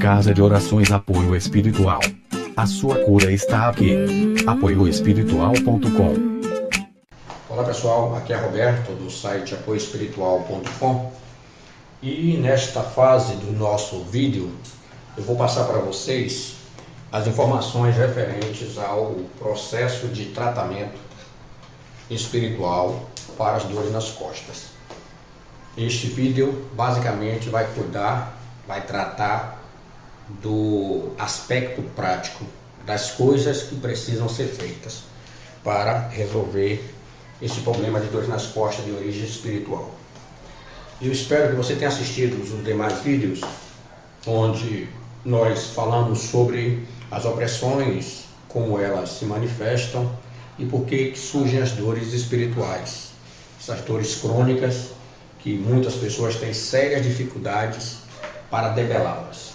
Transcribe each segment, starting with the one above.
Casa de Orações Apoio Espiritual. A sua cura está aqui. apoioespiritual.com. Olá pessoal, aqui é Roberto do site apoioespiritual.com e nesta fase do nosso vídeo eu vou passar para vocês as informações referentes ao processo de tratamento espiritual para as dores nas costas. Este vídeo basicamente vai tratar do aspecto prático das coisas que precisam ser feitas para resolver esse problema de dores nas costas de origem espiritual. Eu espero que você tenha assistido os demais vídeos onde nós falamos sobre as opressões, como elas se manifestam e por que surgem as dores espirituais, essas dores crônicas que muitas pessoas têm sérias dificuldades para debelá-las.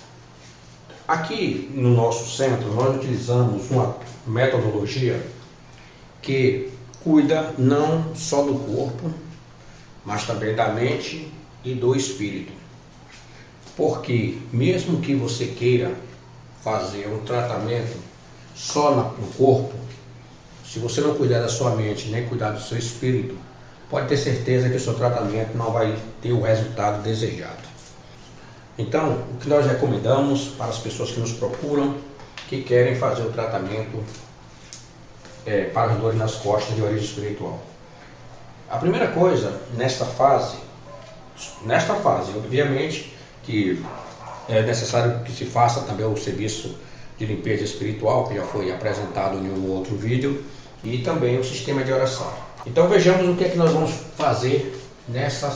Aqui no nosso centro nós utilizamos uma metodologia que cuida não só do corpo, mas também da mente e do espírito. Porque mesmo que você queira fazer um tratamento só no corpo, se você não cuidar da sua mente nem cuidar do seu espírito, pode ter certeza que o seu tratamento não vai ter o resultado desejado. Então, o que nós recomendamos para as pessoas que nos procuram, que querem fazer o tratamento para as dores nas costas de origem espiritual. A primeira coisa, nesta fase, obviamente, que é necessário que se faça também o serviço de limpeza espiritual, que já foi apresentado em um outro vídeo, e também o sistema de oração. Então vejamos o que é que nós vamos fazer nessa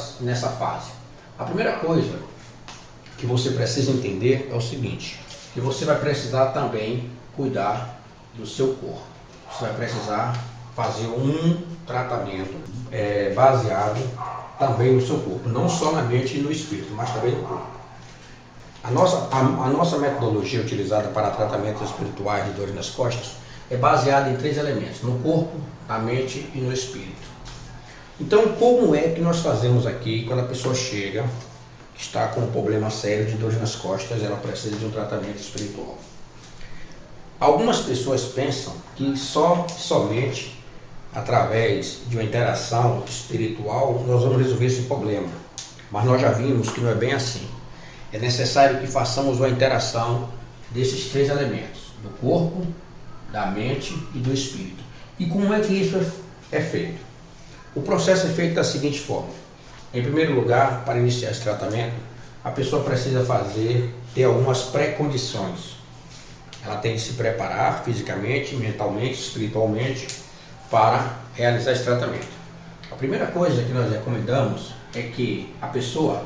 fase. A primeira coisa que você precisa entender é o seguinte, que você vai precisar também cuidar do seu corpo. Você vai precisar fazer um tratamento baseado também no seu corpo, não só na mente e no espírito, mas também no corpo. A nossa metodologia utilizada para tratamentos espirituais de dores nas costas é baseada em 3 elementos, no corpo, na mente e no espírito. Então, como é que nós fazemos aqui quando a pessoa chega, está com um problema sério de dores nas costas, ela precisa de um tratamento espiritual? Algumas pessoas pensam que somente através de uma interação espiritual nós vamos resolver esse problema, mas nós já vimos que não é bem assim. É necessário que façamos uma interação desses 3 elementos, do corpo, da mente e do espírito. E como é que isso é feito? O processo é feito da seguinte forma. Em primeiro lugar, para iniciar esse tratamento, a pessoa precisa ter algumas pré-condições. Ela tem que se preparar fisicamente, mentalmente, espiritualmente para realizar esse tratamento. A primeira coisa que nós recomendamos é que a pessoa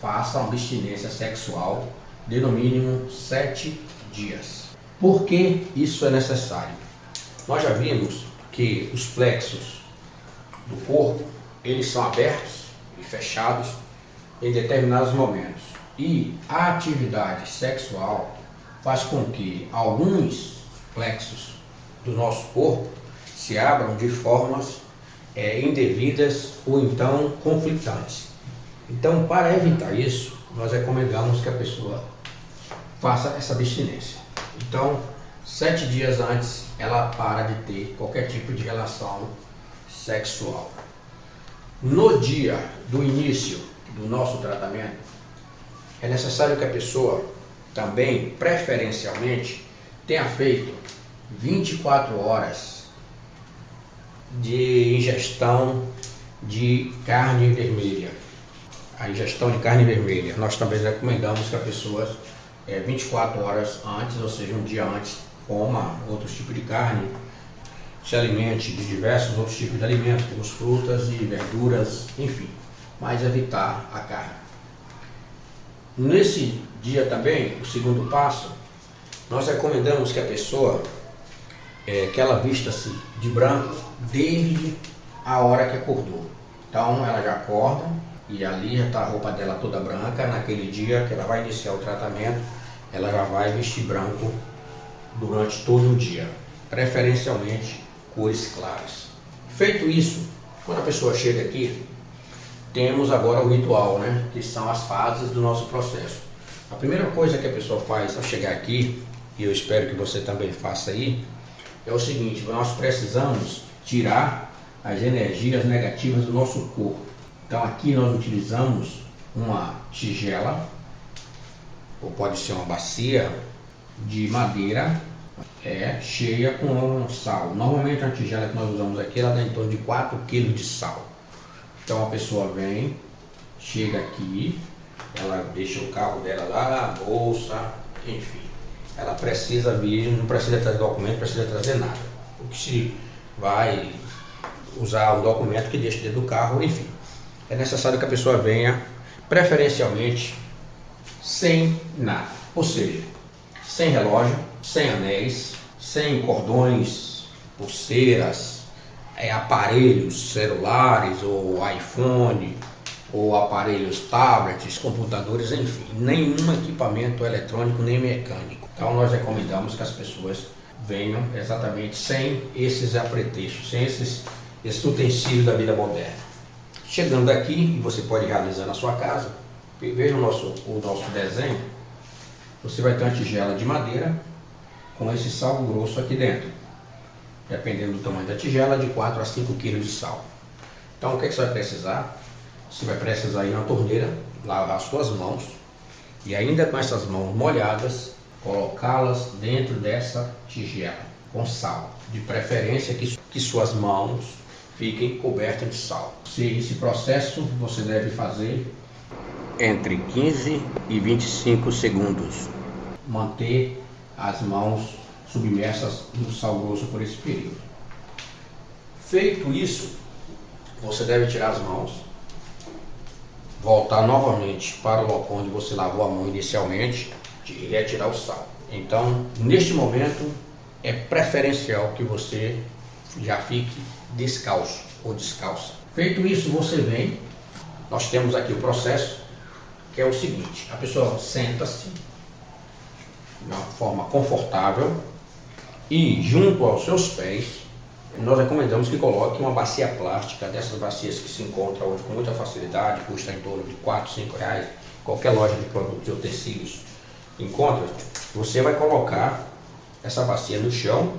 faça uma abstinência sexual de no mínimo 7 dias. Por que isso é necessário? Nós já vimos que os plexos do corpo, eles são abertos e fechados em determinados momentos. E a atividade sexual faz com que alguns plexos do nosso corpo se abram de formas indevidas ou então conflitantes. Então, para evitar isso, nós recomendamos que a pessoa faça essa abstinência. Então, 7 dias antes, ela para de ter qualquer tipo de relação sexual. No dia do início do nosso tratamento, é necessário que a pessoa também, preferencialmente, tenha feito 24 horas de ingestão de carne vermelha. A ingestão de carne vermelha, nós também recomendamos que a pessoa 24 horas antes, ou seja, um dia antes, coma outros tipos de carne, se alimente de diversos outros tipos de alimentos, como frutas e verduras, enfim, mas evitar a carne. Nesse dia também, o segundo passo, nós recomendamos que a pessoa que ela vista-se de branco desde a hora que acordou. Então ela já acorda e ali já está a roupa dela toda branca. Naquele dia que ela vai iniciar o tratamento, ela já vai vestir branco durante todo o dia, preferencialmente cores claras. Feito isso, quando a pessoa chega aqui, temos agora o ritual, que são as fases do nosso processo. A primeira coisa que a pessoa faz ao chegar aqui, e eu espero que você também faça aí, é o seguinte: nós precisamos tirar as energias negativas do nosso corpo. Então aqui nós utilizamos uma tigela, ou pode ser uma bacia de madeira cheia com sal. Normalmente a tigela que nós usamos aqui, ela dá em torno de 4 kg de sal. Então a pessoa vem, chega aqui, ela deixa o carro dela lá, a bolsa, enfim. Ela precisa vir, não precisa trazer documento, não precisa trazer nada. O que se vai usar um documento que deixa dentro do carro, enfim. É necessário que a pessoa venha, preferencialmente, sem nada. Ou seja, sem relógio, sem anéis, sem cordões, pulseiras, aparelhos celulares ou iPhone, ou aparelhos tablets, computadores, enfim, nenhum equipamento eletrônico nem mecânico. Então nós recomendamos que as pessoas venham exatamente sem esses apetrechos, sem esses utensílios da vida moderna. Chegando aqui, e você pode realizar na sua casa, veja o nosso desenho. Você vai ter uma tigela de madeira com esse sal grosso aqui dentro, dependendo do tamanho da tigela, de 4 a 5 kg de sal. Então o que você vai precisar? Você vai precisar ir na torneira, lavar as suas mãos e ainda com essas mãos molhadas, colocá-las dentro dessa tigela com sal. De preferência que suas mãos fiquem cobertas de sal. Esse processo você deve fazer entre 15 e 25 segundos. Manter as mãos submersas no sal grosso por esse período. Feito isso, você deve tirar as mãos, voltar novamente para o local onde você lavou a mão inicialmente e retirar o sal. Então, neste momento, é preferencial que você já fique descalço ou descalça. Feito isso, você vem, nós temos aqui o processo, que é o seguinte: a pessoa senta-se de uma forma confortável e junto aos seus pés, nós recomendamos que coloque uma bacia plástica, dessas bacias que se encontram hoje com muita facilidade, custa em torno de 4, 5 reais, qualquer loja de produtos de utensílios encontra. Você vai colocar essa bacia no chão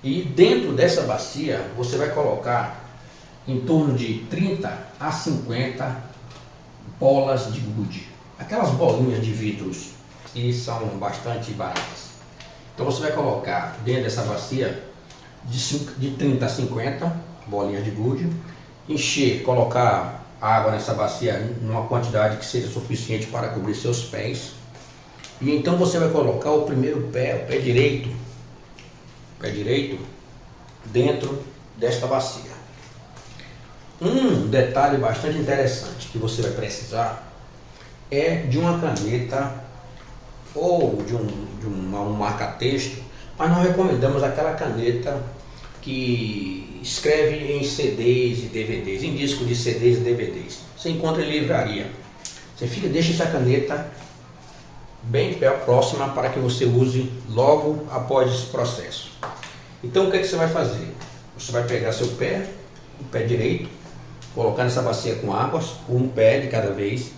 e dentro dessa bacia você vai colocar em torno de 30 a 50 bolas de gude, aquelas bolinhas de vidros que são bastante baratas. Então você vai colocar dentro dessa bacia de 30 a 50 bolinhas de gude, encher, colocar água nessa bacia numa quantidade que seja suficiente para cobrir seus pés. E então você vai colocar o primeiro pé, o pé direito dentro desta bacia. Um detalhe bastante interessante que você vai precisar é de uma caneta ou de um marca-texto, mas nós recomendamos aquela caneta que escreve em CDs e DVDs, em disco de CDs e DVDs. Você encontra em livraria. Você deixa essa caneta bem próxima para que você use logo após esse processo. Então o que você vai fazer? Você vai pegar seu pé, o pé direito, colocar nessa bacia com águas, um pé de cada vez,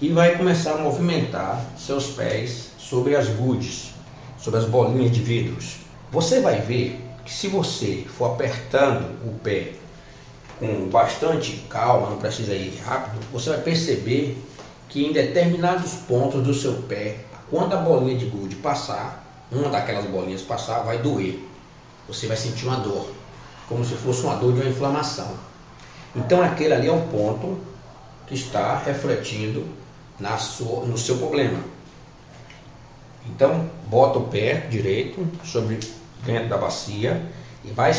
e vai começar a movimentar seus pés sobre as gudes, sobre as bolinhas de vidros. Você vai ver que se você for apertando o pé com bastante calma, não precisa ir rápido, você vai perceber que em determinados pontos do seu pé, quando a bolinha de gude passar, uma daquelas bolinhas passar, vai doer. Você vai sentir uma dor, como se fosse uma dor de uma inflamação. Então aquele ali é o ponto que está refletindo no seu problema. Então bota o pé direito dentro da bacia e vai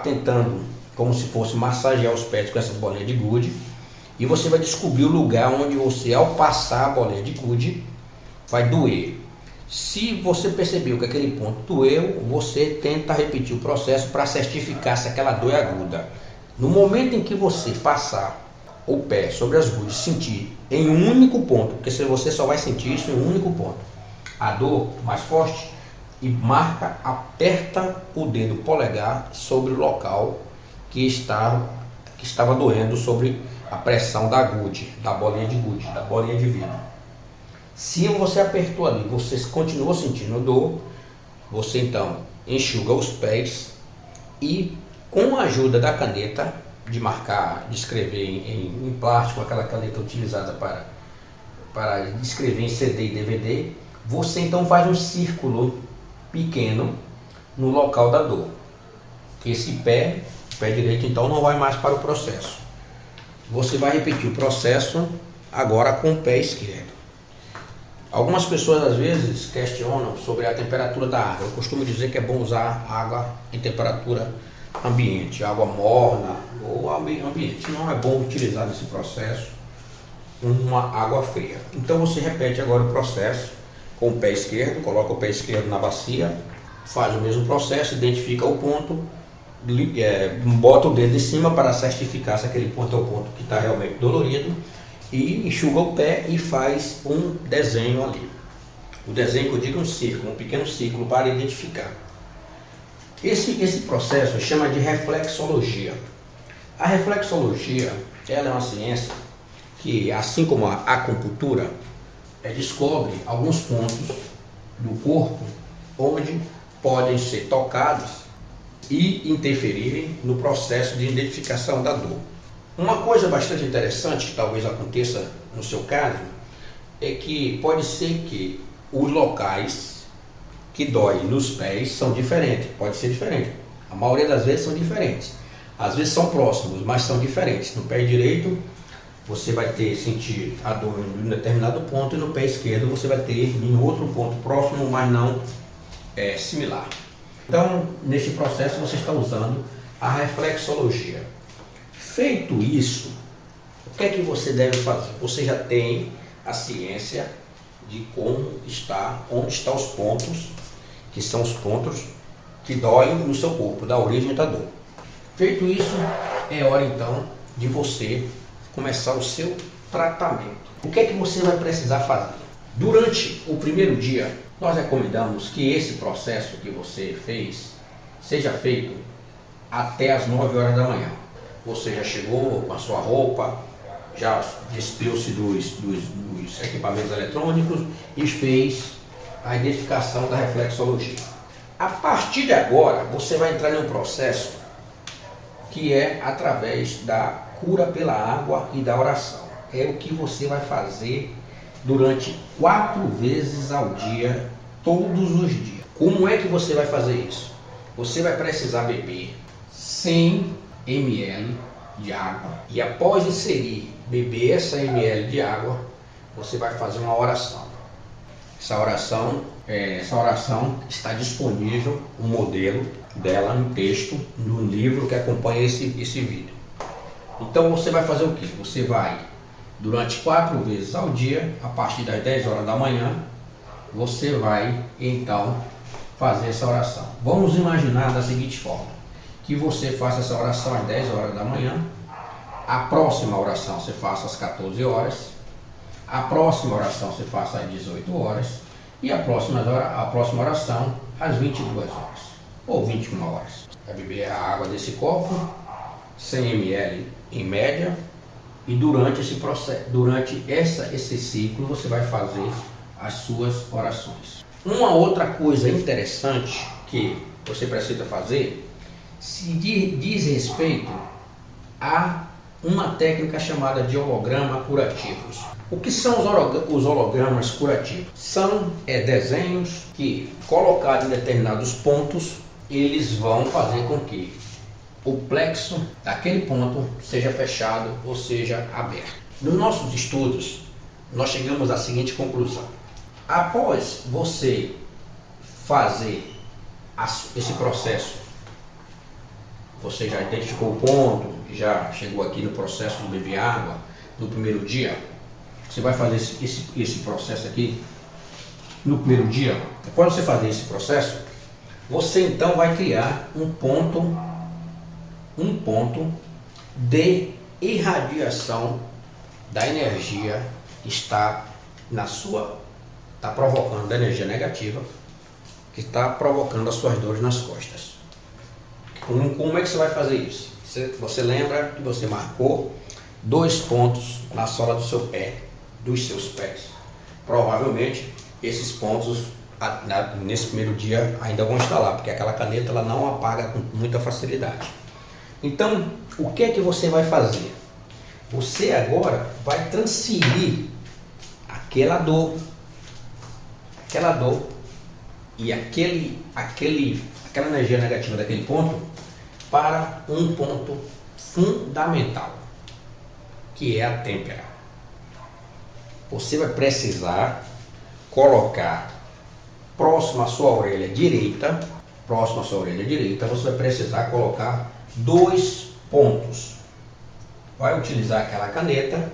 tentando, como se fosse massagear os pés com essas bolinhas de gude, e você vai descobrir o lugar onde você, ao passar a bolinha de gude, vai doer. Se você percebeu que aquele ponto doeu, você tenta repetir o processo para certificar se aquela dor é aguda. No momento em que você passar o pé sobre as gudes, sentir em um único ponto, porque você só vai sentir isso em um único ponto, a dor mais forte, e aperta o dedo polegar sobre o local que estava doendo, sobre a pressão da gude, da bolinha de gude, da bolinha de vidro. Se você apertou ali, você continuou sentindo dor, você então enxuga os pés e, com a ajuda da caneta de marcar, de escrever em plástico, aquela caneta utilizada para escrever em CD e DVD, você então faz um círculo pequeno no local da dor. Esse pé, o pé direito, então não vai mais para o processo. Você vai repetir o processo agora com o pé esquerdo. Algumas pessoas às vezes questionam sobre a temperatura da água. Eu costumo dizer que é bom usar água em temperatura ambiente, água morna ou ambiente. Não é bom utilizar nesse processo uma água fria. Então você repete agora o processo com o pé esquerdo, coloca o pé esquerdo na bacia, faz o mesmo processo, identifica o ponto, bota o dedo em cima para certificar se aquele ponto é o ponto que está realmente dolorido, e enxuga o pé e faz um desenho ali. O desenho que eu digo é um círculo, um pequeno círculo para identificar. Esse processo chama de reflexologia. A reflexologia, ela é uma ciência que, assim como a acupuntura, descobre alguns pontos do corpo onde podem ser tocados e interferirem no processo de identificação da dor. Uma coisa bastante interessante que talvez aconteça no seu caso é que pode ser que os locais que doem nos pés são diferentes, pode ser diferente. A maioria das vezes são diferentes. Às vezes são próximos, mas são diferentes. No pé direito você vai sentir a dor em um determinado ponto e no pé esquerdo você vai ter em outro ponto próximo, mas não similar. Então, nesse processo você está usando a reflexologia. Feito isso, o que é que você deve fazer? Você já tem a ciência de onde estão os pontos, que são os pontos que doem no seu corpo, da origem da dor. Feito isso, é hora então de você começar o seu tratamento. O que é que você vai precisar fazer? Durante o primeiro dia, nós recomendamos que esse processo que você fez seja feito até as 9 horas da manhã. Você já chegou com a sua roupa, já despiu-se dos equipamentos eletrônicos e fez a identificação da reflexologia. A partir de agora, você vai entrar em um processo que é através da cura pela água e da oração. É o que você vai fazer durante 4 vezes ao dia, todos os dias. Como é que você vai fazer isso? Você vai precisar beber 100 ml de água e após beber essa ml de água, você vai fazer uma oração. Essa oração está disponível, o modelo dela no texto, no livro que acompanha esse vídeo. Então você vai fazer o que? Você vai, durante 4 vezes ao dia, a partir das 10 horas da manhã, você vai então fazer essa oração. Vamos imaginar da seguinte forma, que você faça essa oração às 10 horas da manhã, a próxima oração você faça às 14 horas, a próxima oração você faça às 18 horas e a próxima oração às 22 horas ou 21 horas. Vai beber a água desse copo, 100 ml em média, e durante esse processo, esse ciclo, você vai fazer as suas orações. Uma outra coisa interessante que você precisa fazer se diz respeito a uma técnica chamada de holograma curativos. O que são os hologramas curativos? São desenhos que, colocados em determinados pontos, eles vão fazer com que o plexo daquele ponto seja fechado ou seja aberto. Nos nossos estudos, nós chegamos à seguinte conclusão. Após você fazer esse processo, você já identificou o ponto, já chegou aqui no processo de beber água no primeiro dia, você vai fazer esse processo aqui no primeiro dia. Depois de você fazer esse processo, você então vai criar um ponto de irradiação da energia que está provocando, da energia negativa, que está provocando as suas dores nas costas. Como é que você vai fazer isso? Você lembra que você marcou 2 pontos na sola do seu pé, dos seus pés. provavelmente esses pontos nesse primeiro dia ainda vão estar lá, porque aquela caneta ela não apaga com muita facilidade. Então, o que é que você vai fazer? Você agora vai transferir aquela dor e aquela energia negativa daquele ponto para um ponto fundamental, que é a têmpera. Você vai precisar colocar próximo à sua orelha direita, você vai precisar colocar 2 pontos. Vai utilizar aquela caneta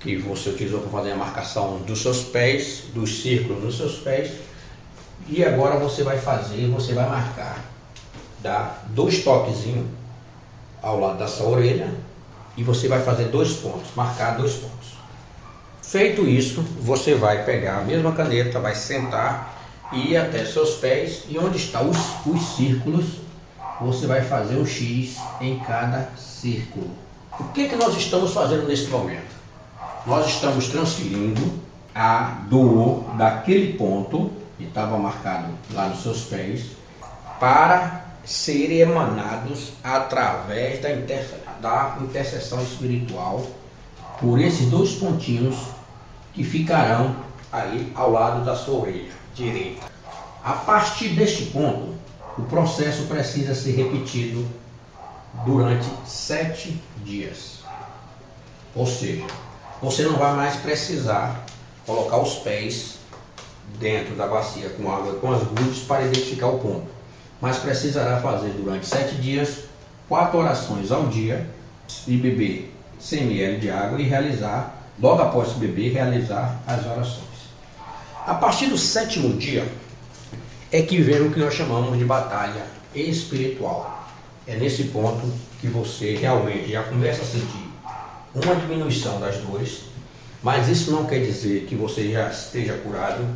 que você utilizou para fazer a marcação dos seus pés, dos círculos nos seus pés, e agora você vai marcar, dar 2 toquezinhos ao lado da sua orelha e você vai fazer 2 pontos, marcar 2 pontos. Feito isso, você vai pegar a mesma caneta, vai sentar e ir até seus pés, e onde estão os círculos, você vai fazer um X em cada círculo. O que nós estamos fazendo nesse momento? Nós estamos transferindo a dor daquele ponto que estava marcado lá nos seus pés para serem emanados através da intercessão espiritual por esses 2 pontinhos que ficarão aí ao lado da sua orelha direita. A partir deste ponto, o processo precisa ser repetido durante 7 dias. Ou seja, você não vai mais precisar colocar os pés dentro da bacia com água com as agulhas para identificar o ponto, mas precisará fazer durante 7 dias 4 orações ao dia e beber 100 ml de água e realizar, logo após beber, realizar as orações. A partir do 7º dia é que vem o que nós chamamos de batalha espiritual. É nesse ponto que você realmente já começa a sentir uma diminuição das dores, mas isso não quer dizer que você já esteja curado,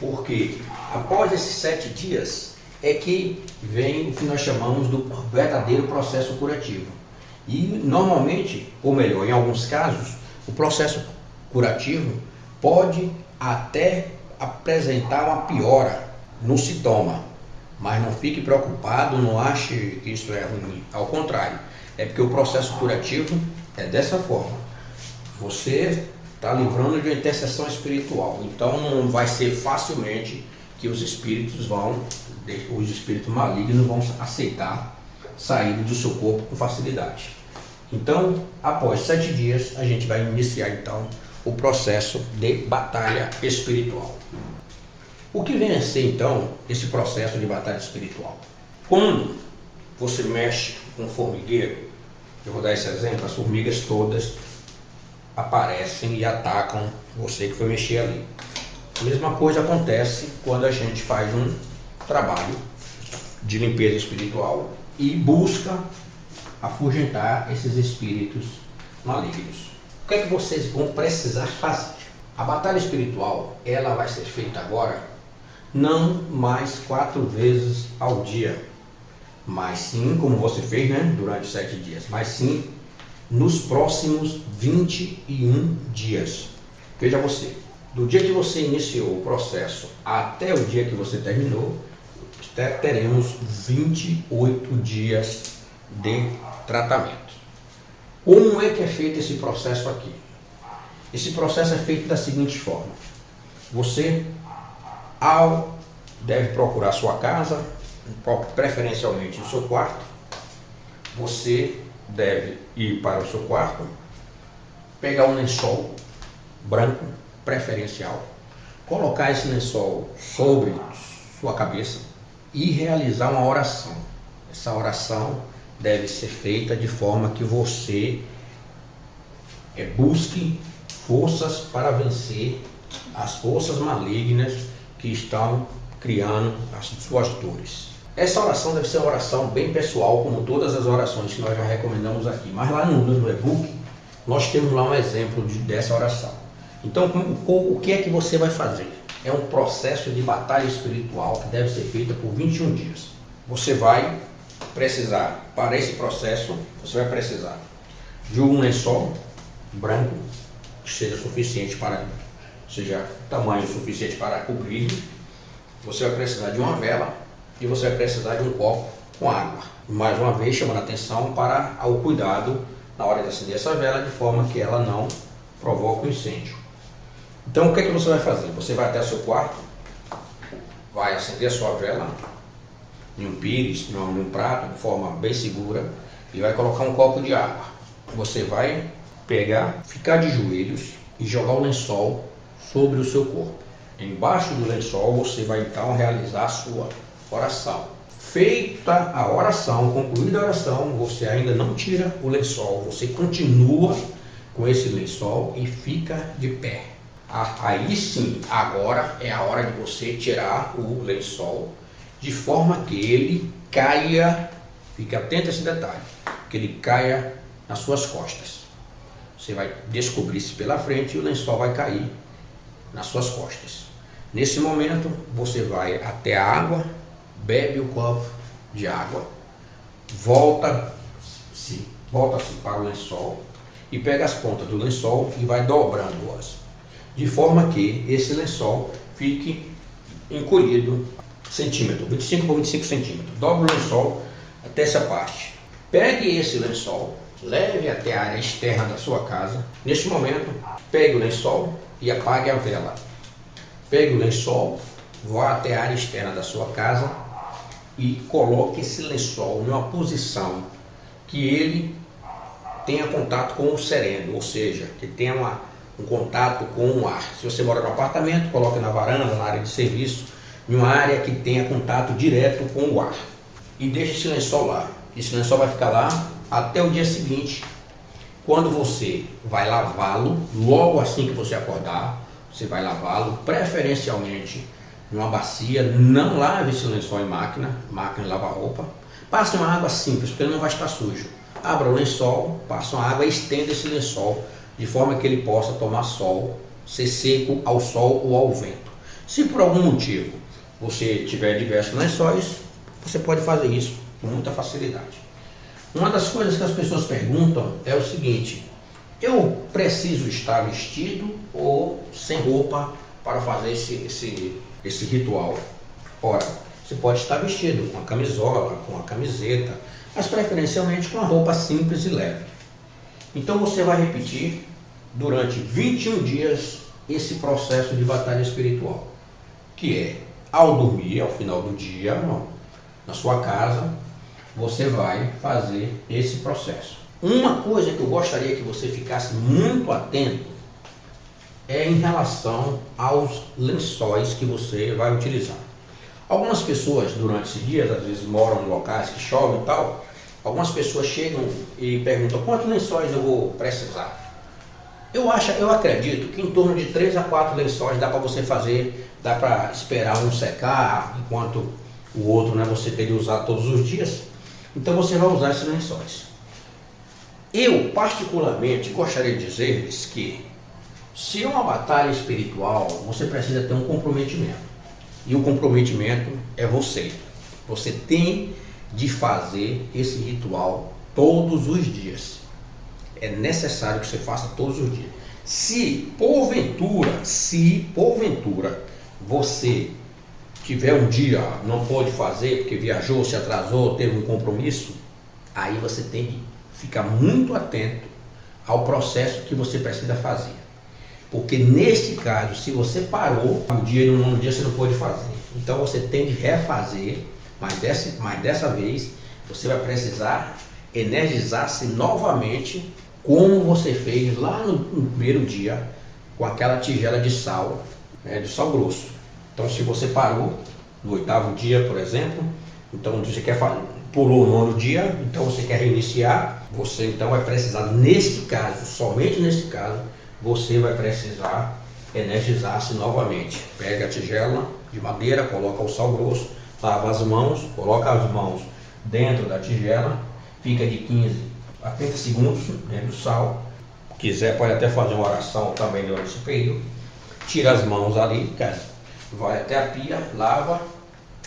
porque após esses 7 dias é que vem o que nós chamamos do verdadeiro processo curativo. E normalmente, ou melhor, em alguns casos, o processo curativo pode até apresentar uma piora no sintoma, mas não fique preocupado, não ache que isso é ruim, ao contrário, é porque o processo curativo é dessa forma. Você está livrando de uma intercessão espiritual, então não vai ser facilmente que os espíritos malignos vão aceitar sair do seu corpo com facilidade. Então, após 7 dias, a gente vai iniciar então o processo de batalha espiritual. O que vem a ser então esse processo de batalha espiritual? Quando você mexe com um formigueiro, eu vou dar esse exemplo, as formigas todas aparecem e atacam você que foi mexer ali. A mesma coisa acontece quando a gente faz um trabalho de limpeza espiritual e busca afugentar esses espíritos malignos. O que é que vocês vão precisar fazer? A batalha espiritual, ela vai ser feita agora não mais 4 vezes ao dia, mas sim, como você fez, durante 7 dias, mas sim nos próximos 21 dias. Veja você, do dia que você iniciou o processo até o dia que você terminou, teremos 28 dias de tratamento. Como é que é feito esse processo aqui? Esse processo é feito da seguinte forma: você deve procurar sua casa, preferencialmente no seu quarto. Você deve ir para o seu quarto, pegar um lençol branco, preferencial, colocar esse lençol sobre sua cabeça e realizar uma oração. Essa oração deve ser feita de forma que você busque forças para vencer as forças malignas que estão criando as suas dores. Essa oração deve ser uma oração bem pessoal, como todas as orações que nós já recomendamos aqui. Mas lá no e-book, nós temos lá um exemplo dessa oração. Então, o que é que você vai fazer? É um processo de batalha espiritual que deve ser feita por 21 dias. Você vai precisar, para esse processo, você vai precisar de um lençol branco, que seja suficiente para, seja tamanho suficiente para cobrir. Você vai precisar de uma vela e você vai precisar de um copo com água. Mais uma vez, chamando a atenção para o cuidado na hora de acender essa vela, de forma que ela não provoque um incêndio. Então, o que é que você vai fazer? Você vai até o seu quarto, vai acender a sua vela em um pires, em um prato, de forma bem segura, e vai colocar um copo de água. Você vai pegar, ficar de joelhos e jogar o lençol sobre o seu corpo. Embaixo do lençol você vai então realizar a sua oração. Feita a oração, concluída a oração, você ainda não tira o lençol, você continua com esse lençol e fica de pé. Aí sim, agora é a hora de você tirar o lençol, de forma que ele caia, fique atento a esse detalhe, que ele caia nas suas costas. Você vai descobrir-se pela frente e o lençol vai cair nas suas costas. Nesse momento, você vai até a água, bebe o copo de água, volta-se para o lençol e pega as pontas do lençol e vai dobrando-as, de forma que esse lençol fique encolhido centímetro, 25 por 25 centímetros. Dobra o lençol até essa parte. Pegue esse lençol, leve até a área externa da sua casa. Neste momento, pegue o lençol e apague a vela. Pegue o lençol, vá até a área externa da sua casa e coloque esse lençol numa posição que ele tenha contato com o sereno, ou seja, que tenha um contato com o ar. Se você mora no apartamento, coloque na varanda, na área de serviço, em uma área que tenha contato direto com o ar. E deixe esse lençol lá. Esse lençol vai ficar lá até o dia seguinte, quando você vai lavá-lo, logo assim que você acordar, você vai lavá-lo, preferencialmente numa bacia. Não lave esse lençol em máquina de lavar roupa. Passe uma água simples, porque ele não vai estar sujo. Abra o lençol, passe uma água e estenda esse lençol, de forma que ele possa tomar sol, ser seco ao sol ou ao vento. Se por algum motivo você tiver diversos lençóis, você pode fazer isso com muita facilidade. Uma das coisas que as pessoas perguntam é o seguinte: eu preciso estar vestido ou sem roupa para fazer esse ritual? Ora, você pode estar vestido com a camisola, com a camiseta, mas preferencialmente com a roupa simples e leve. Então você vai repetir durante 21 dias esse processo de batalha espiritual, que é, ao dormir, ao final do dia, na sua casa, você vai fazer esse processo. Uma coisa que eu gostaria que você ficasse muito atento é em relação aos lençóis que você vai utilizar. Algumas pessoas durante esse dia, às vezes moram em locais que chovem e tal, algumas pessoas chegam e perguntam: quantos lençóis eu vou precisar? Eu acredito que em torno de 3 a 4 lençóis dá para você fazer, dá para esperar um secar, enquanto o outro, né, você teria usado todos os dias. Então você vai usar esses lençóis. Eu particularmente gostaria de dizer-lhes que, se é uma batalha espiritual, você precisa ter um comprometimento. E o comprometimento é você. Você tem de fazer esse ritual todos os dias. É necessário que você faça todos os dias. Se porventura você tiver um dia, não pôde fazer porque viajou, se atrasou, teve um compromisso, aí você tem que ficar muito atento ao processo que você precisa fazer. Porque neste caso, se você parou um dia e no dia você não pôde fazer, então você tem de refazer, mas dessa vez você vai precisar energizar-se novamente, como você fez lá no primeiro dia, com aquela tigela de sal, de sal grosso. Então, se você parou no 8º dia, por exemplo, então você pulou o 9º dia, então você quer reiniciar, você então vai precisar, neste caso, somente nesse caso, você vai precisar energizar-se novamente. Pega a tigela de madeira, coloca o sal grosso, lava as mãos, coloca as mãos dentro da tigela, fica de 15 a 30 segundos dentro do sal. Quiser, pode até fazer uma oração também durante esse período. Tira as mãos ali, vai até a pia, lava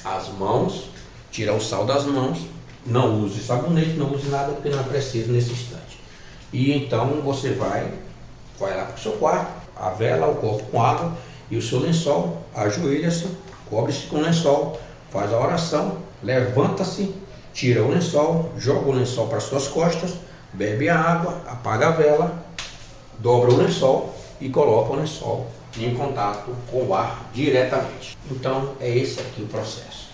as mãos, tira o sal das mãos, não use sabonete, não use nada, porque não é preciso nesse instante. E então você vai vai lá para o seu quarto, a vela, o copo com água e o seu lençol, ajoelha-se, cobre-se com o lençol, faz a oração, levanta-se, tira o lençol, joga o lençol para suas costas, bebe a água, apaga a vela, dobra o lençol e coloca o lençol em contato com o ar diretamente. Então é esse aqui o processo.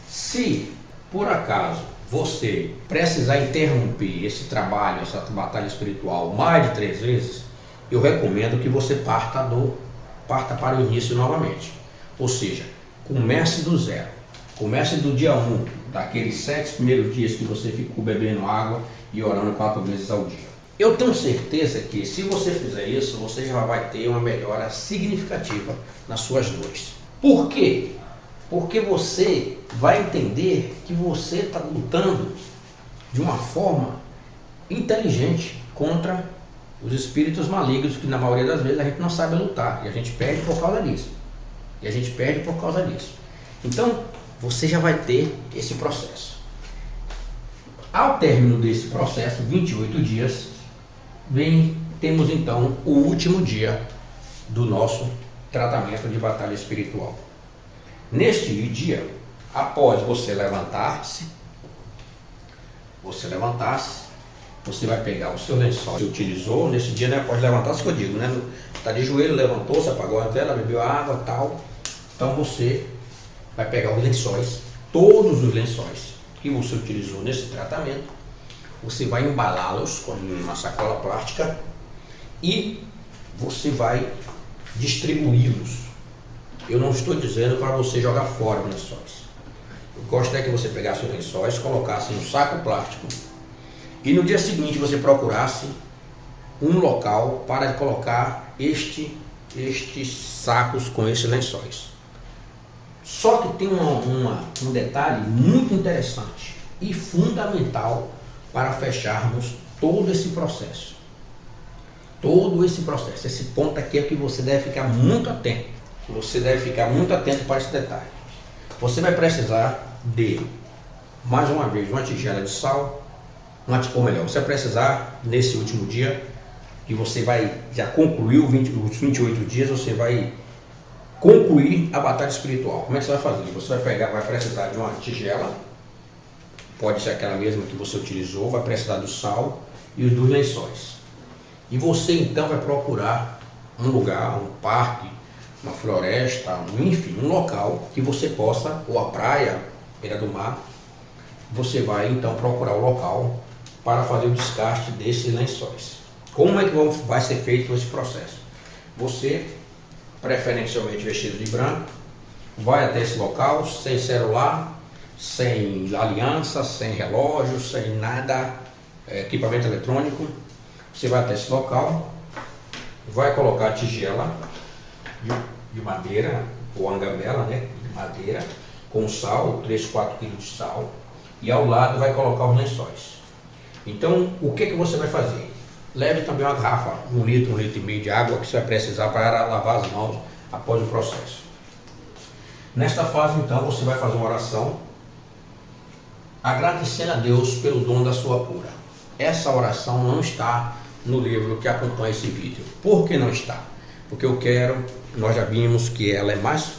Se por acaso você precisar interromper esse trabalho, essa batalha espiritual mais de 3 vezes, eu recomendo que você parta para o início novamente. Ou seja, comece do zero. Comece do dia 1, daqueles 7 primeiros dias que você ficou bebendo água e orando 4 vezes ao dia. Eu tenho certeza que se você fizer isso, você já vai ter uma melhora significativa nas suas dores. Por quê? Porque você vai entender que você está lutando de uma forma inteligente contra os espíritos malignos, que na maioria das vezes a gente não sabe lutar, e a gente perde por causa disso. Então, você já vai ter esse processo. Ao término desse processo, 28 dias, temos então o último dia do nosso tratamento de batalha espiritual. Neste dia, após você levantar-se, você vai pegar o seu lençol que você utilizou nesse dia, né? Após levantar-se, que eu digo, né? Está de joelho, levantou-se, apagou a vela, bebeu água, tal. Então você vai pegar os lençóis, todos os lençóis que você utilizou nesse tratamento, você vai embalá-los com uma sacola plástica e você vai distribuí-los. Eu não estou dizendo para você jogar fora os lençóis. Eu gosto é que você pegasse os lençóis, colocasse no saco plástico e no dia seguinte você procurasse um local para colocar estes sacos com esses lençóis. Só que tem um detalhe muito interessante e fundamental para fecharmos todo esse processo. Esse ponto aqui é que você deve ficar muito atento. Para esse detalhe. Você vai precisar de, mais uma vez, uma tigela de sal, ou melhor, você vai precisar, nesse último dia, que você já concluiu os 28 dias, você vai concluir a batalha espiritual. Como é que você vai fazer? Você vai precisar de uma tigela, pode ser aquela mesma que você utilizou, vai precisar do sal e os 2 lençóis. E você então vai procurar um lugar, um parque, uma floresta, enfim, um local que você possa, ou a praia, beira do mar, você vai então procurar o local para fazer o descarte desses lençóis. Como é que vai ser feito esse processo? Você, preferencialmente vestido de branco, vai até esse local sem celular, sem aliança, sem relógio, sem nada, equipamento eletrônico. Você vai até esse local, vai colocar a tigela de madeira, ou angabela, né, de madeira, com sal, 3, 4 kg de sal, e ao lado vai colocar os lençóis. Então, o que você vai fazer? Leve também uma garrafa, 1 litro, 1,5 litro de água, que você vai precisar para lavar as mãos após o processo. Nesta fase, então, você vai fazer uma oração, agradecendo a Deus pelo dom da sua cura. Essa oração não está no livro que acompanha esse vídeo. Por que não está? Porque nós já vimos que ela é mais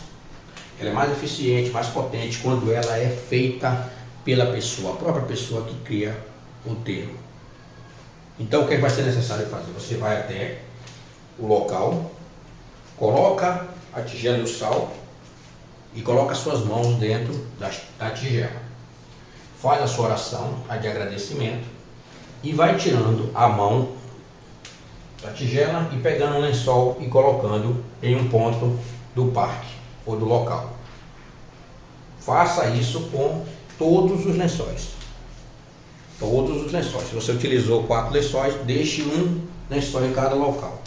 eficiente, mais potente quando ela é feita pela pessoa, a própria pessoa que cria o termo. Então o que vai ser necessário fazer? Você vai até o local, coloca a tigela e o sal e coloca as suas mãos dentro da tigela. Faz a sua oração, a de agradecimento, e vai tirando a mão da tigela e pegando um lençol e colocando em um ponto do parque ou do local. Faça isso com todos os lençóis. Se você utilizou 4 lençóis, deixe um lençol em cada local.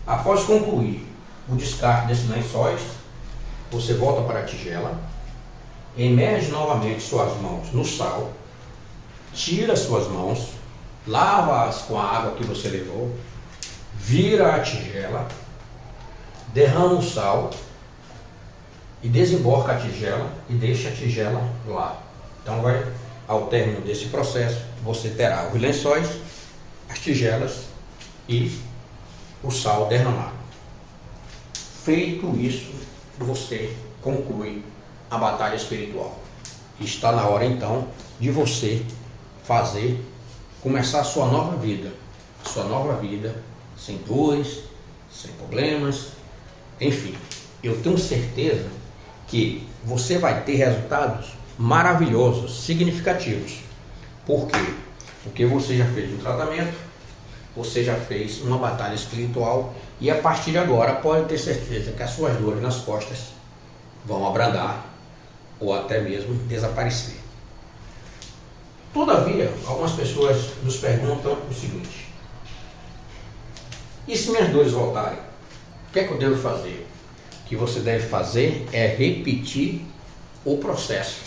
Após concluir o descarte desses lençóis, você volta para a tigela, emerge novamente suas mãos no sal, tira suas mãos, lava-as com a água que você levou, vira a tigela, derrama o sal e desemborca a tigela e deixa a tigela lá. Então ao término desse processo, você terá os lençóis, as tigelas e o sal derramado. Feito isso, você conclui a batalha espiritual. Está na hora então de você começar a sua nova vida. A sua nova vida sem dores, sem problemas, enfim. Eu tenho certeza que você vai ter resultados maravilhosos, significativos. Por quê? Porque você já fez um tratamento, você já fez uma batalha espiritual e a partir de agora pode ter certeza que as suas dores nas costas vão abrandar ou até mesmo desaparecer. Todavia, algumas pessoas nos perguntam o seguinte: e se minhas dores voltarem? O que é que eu devo fazer? O que você deve fazer é repetir o processo,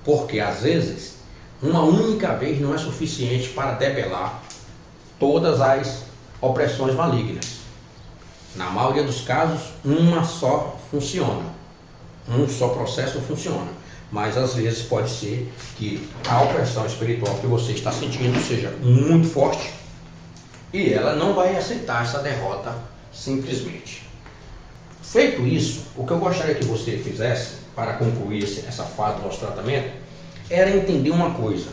porque às vezes uma única vez não é suficiente para debelar todas as opressões malignas. Na maioria dos casos, uma só funciona, um só processo funciona, mas às vezes pode ser que a opressão espiritual que você está sentindo seja muito forte e ela não vai aceitar essa derrota simplesmente. Feito isso, o que eu gostaria que você fizesse para concluir essa fase do nosso tratamento era entender uma coisa,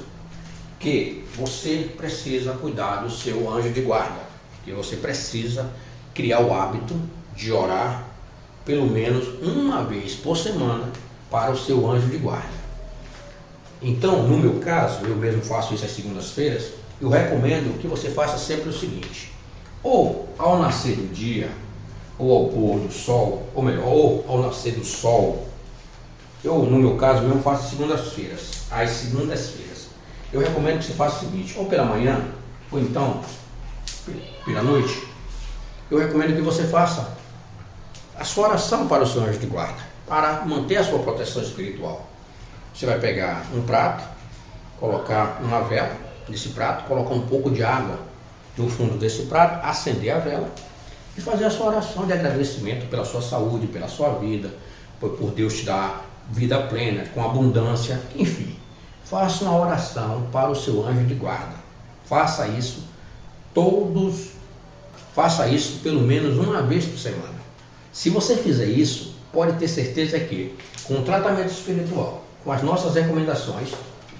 que você precisa cuidar do seu anjo de guarda, que você precisa criar o hábito de orar pelo menos uma vez por semana para o seu anjo de guarda. Então, no meu caso, eu mesmo faço isso às segundas-feiras, eu recomendo que você faça sempre o seguinte: ou ao nascer do dia, ou ao pôr do sol, ou melhor, ou ao nascer do sol. Eu, no meu caso, mesmo faço segundas-feiras, às segundas-feiras. Eu recomendo que você faça o seguinte: ou pela manhã, ou então pela noite. Eu recomendo que você faça a sua oração para o seu anjo de guarda, para manter a sua proteção espiritual. Você vai pegar um prato, colocar uma vela nesse prato, colocar um pouco de água no fundo desse prato, acender a vela e fazer a sua oração de agradecimento pela sua saúde, pela sua vida, por Deus te dar vida plena, com abundância, enfim. Faça uma oração para o seu anjo de guarda. Faça isso pelo menos uma vez por semana. Se você fizer isso, pode ter certeza que com o tratamento espiritual, com as nossas recomendações,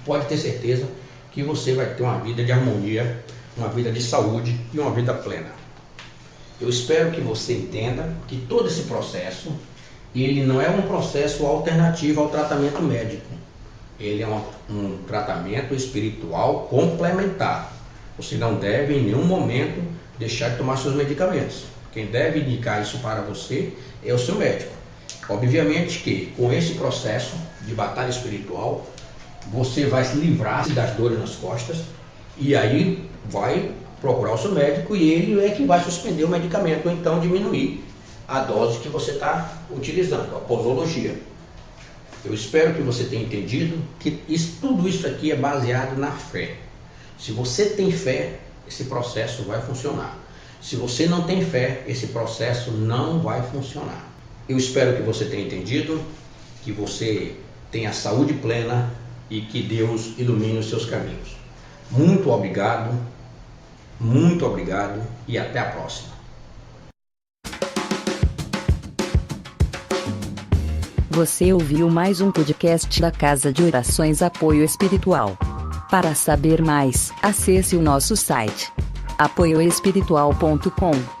pode ter certeza que você vai ter uma vida de harmonia, uma vida de saúde e uma vida plena. Eu espero que você entenda que todo esse processo, ele não é um processo alternativo ao tratamento médico. Ele é um tratamento espiritual complementar. Você não deve em nenhum momento deixar de tomar seus medicamentos. Quem deve indicar isso para você é o seu médico. Obviamente que com esse processo de batalha espiritual, você vai se livrar das dores nas costas e aí vai procurar o seu médico e ele é que vai suspender o medicamento ou então diminuir a dose que você está utilizando, a posologia. Eu espero que você tenha entendido que tudo isso aqui é baseado na fé. Se você tem fé, esse processo vai funcionar. Se você não tem fé, esse processo não vai funcionar. Eu espero que você tenha entendido, que você tenha saúde plena e que Deus ilumine os seus caminhos. Muito obrigado e até a próxima. Você ouviu mais um podcast da Casa de Orações Apoio Espiritual. Para saber mais, acesse o nosso site apoioespiritual.com.